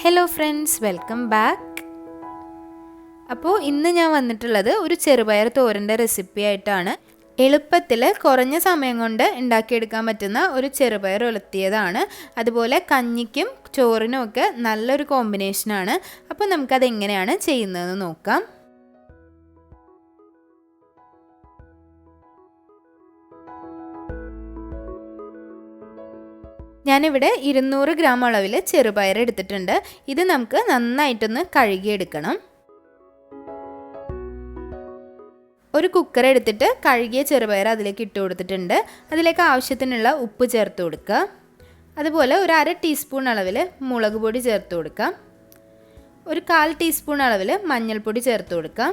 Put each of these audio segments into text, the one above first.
Hello friends, welcome back. അപ്പോൾ ഇന്ന് ഞാൻ വന്നിട്ടുള്ളത് ഒരു ചെറുപയർ തോരൻ്റെ റെസിപ്പി ആയിട്ടാണ്. എളുപ്പത്തിൽ കുറഞ്ഞ സമയം കൊണ്ട് ഉണ്ടാക്കിയെടുക്കാൻ പറ്റുന്ന ഒരു ചെറുപയർ ഉലത്തിയതാണ്. അതുപോലെ കഞ്ഞിക്കും ചോറിനും ഒക്കെ നല്ലൊരു കോമ്പിനേഷനാണ്. അപ്പോൾ നമുക്കതെങ്ങനെയാണ് ചെയ്യുന്നതെന്ന് നോക്കാം. ഞാനിവിടെ 200 ഗ്രാം അളവിൽ ചെറുപയർ എടുത്തിട്ടുണ്ട്. ഇത് നമുക്ക് നന്നായിട്ടൊന്ന് കഴുകിയെടുക്കണം. ഒരു കുക്കർ എടുത്തിട്ട് കഴുകിയ ചെറുപയർ അതിലേക്ക് ഇട്ട് കൊടുത്തിട്ടുണ്ട്. അതിലേക്ക് ആവശ്യത്തിനുള്ള ഉപ്പ് ചേർത്ത് കൊടുക്കുക. അതുപോലെ ഒരു 1/2 ടീസ്പൂൺ അളവിൽ മുളക് പൊടി ചേർത്ത് കൊടുക്കാം. ഒരു 1/4 ടീസ്പൂൺ അളവിൽ മഞ്ഞൾപ്പൊടി ചേർത്ത് കൊടുക്കാം.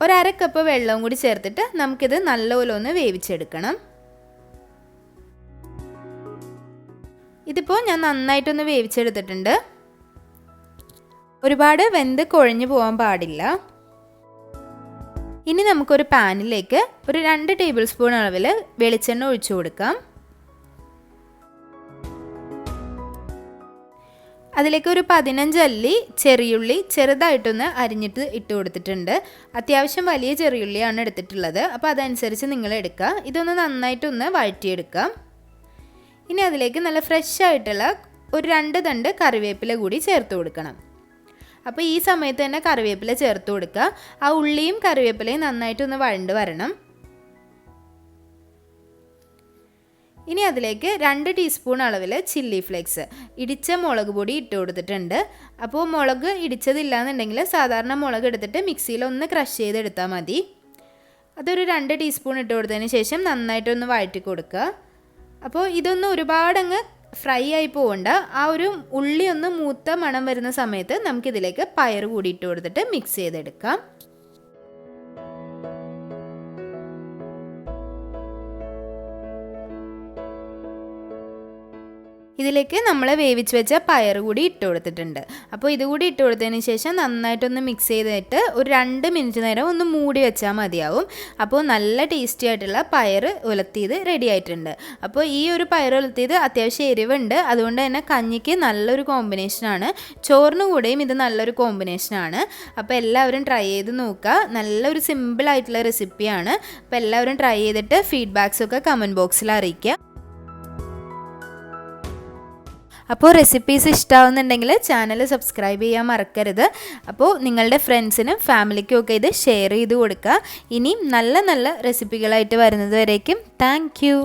ഒരു 1/2 കപ്പ് വെള്ളവും കൂടി ചേർത്തിട്ട് നമുക്കിത് നല്ലപോലെ ഒന്ന് വേവിച്ചെടുക്കണം. ഇതിപ്പോൾ ഞാൻ നന്നായിട്ടൊന്ന് വേവിച്ചെടുത്തിട്ടുണ്ട്. ഒരുപാട് വെന്ത് കുഴഞ്ഞു പോകാൻ പാടില്ല. ഇനി നമുക്കൊരു പാനിലേക്ക് ഒരു 2 ടേബിൾ സ്പൂൺ അളവിൽ വെളിച്ചെണ്ണ ഒഴിച്ചു കൊടുക്കാം. അതിലേക്ക് ഒരു 15 അല്ലി ചെറിയുള്ളി ചെറുതായിട്ടൊന്ന് അരിഞ്ഞിട്ട് ഇട്ട് കൊടുത്തിട്ടുണ്ട്. അത്യാവശ്യം വലിയ ചെറിയുള്ളിയാണ് എടുത്തിട്ടുള്ളത്. അപ്പോൾ അതനുസരിച്ച് നിങ്ങൾ എടുക്കുക. ഇതൊന്ന് നന്നായിട്ടൊന്ന് വഴറ്റിയെടുക്കാം. ഇനി അതിലേക്ക് നല്ല ഫ്രഷ് ആയിട്ടുള്ള ഒരു 2 തണ്ട് കറിവേപ്പില കൂടി ചേർത്ത് കൊടുക്കണം. അപ്പോൾ ഈ സമയത്ത് തന്നെ കറിവേപ്പില ചേർത്ത് കൊടുക്കുക. ആ ഉള്ളിയും കറിവേപ്പിലയും നന്നായിട്ടൊന്ന് വഴണ്ട് വരണം. ഇനി അതിലേക്ക് 2 ടീസ്പൂൺ അളവിൽ ചില്ലി ഫ്ലേക്സ് ഇടിച്ച മുളക് പൊടി ഇട്ട് കൊടുത്തിട്ടുണ്ട്. അപ്പോൾ മുളക് ഇടിച്ചതില്ല എന്നുണ്ടെങ്കിൽ സാധാരണ മുളക് എടുത്തിട്ട് മിക്സിയിൽ ഒന്ന് ക്രഷ് ചെയ്തെടുത്താൽ മതി. അതൊരു 2 ടീസ്പൂൺ ഇട്ട് കൊടുത്തതിന് ശേഷം നന്നായിട്ടൊന്ന് വഴറ്റി കൊടുക്കുക. അപ്പോൾ ഇതൊന്നും ഒരുപാടങ്ങ് ഫ്രൈ ആയി പോകണ്ട. ആ ഒരു ഉള്ളി ഒന്ന് മൂത്ത മണം വരുന്ന സമയത്ത് നമുക്കിതിലേക്ക് പയർ കൂടി ഇട്ട് കൊടുത്തിട്ട് മിക്സ് ചെയ്തെടുക്കാം. ഇതിലേക്ക് നമ്മൾ വേവിച്ച് വെച്ച പയർ കൂടി ഇട്ട് കൊടുത്തിട്ടുണ്ട്. അപ്പോൾ ഇതുകൂടി ഇട്ട് കൊടുത്തതിന് ശേഷം നന്നായിട്ടൊന്ന് മിക്സ് ചെയ്തിട്ട് ഒരു 2 മിനിറ്റ് നേരം ഒന്ന് മൂടി വെച്ചാൽ മതിയാവും. അപ്പോൾ നല്ല ടേസ്റ്റി ആയിട്ടുള്ള പയർ ഉലത്തിയത് റെഡി ആയിട്ടുണ്ട്. അപ്പോൾ ഈ ഒരു പയർ ഉലത്തിയത് അത്യാവശ്യം എരിവുണ്ട്. അതുകൊണ്ട് തന്നെ കഞ്ഞിക്ക് നല്ലൊരു കോമ്പിനേഷനാണ്. ചോറിന് കൂടെയും ഇത് നല്ലൊരു കോമ്പിനേഷനാണ്. അപ്പോൾ എല്ലാവരും ട്രൈ ചെയ്ത് നോക്കുക. നല്ലൊരു സിമ്പിളായിട്ടുള്ള റെസിപ്പിയാണ്. അപ്പോൾ എല്ലാവരും ട്രൈ ചെയ്തിട്ട് ഫീഡ്ബാക്സൊക്കെ കമൻറ്റ് ബോക്സിൽ അറിയിക്കുക. അപ്പോൾ റെസിപ്പീസ് ഇഷ്ടമാവുന്നുണ്ടെങ്കിൽ ചാനൽ സബ്സ്ക്രൈബ് ചെയ്യാൻ മറക്കരുത്. അപ്പോൾ നിങ്ങളുടെ ഫ്രണ്ട്സിനും ഫാമിലിക്കും ഒക്കെ ഇത് ഷെയർ ചെയ്ത് കൊടുക്കുക. ഇനിയും നല്ല നല്ല റെസിപ്പികളായിട്ട് വരുന്നത് വരേക്കും താങ്ക് യു.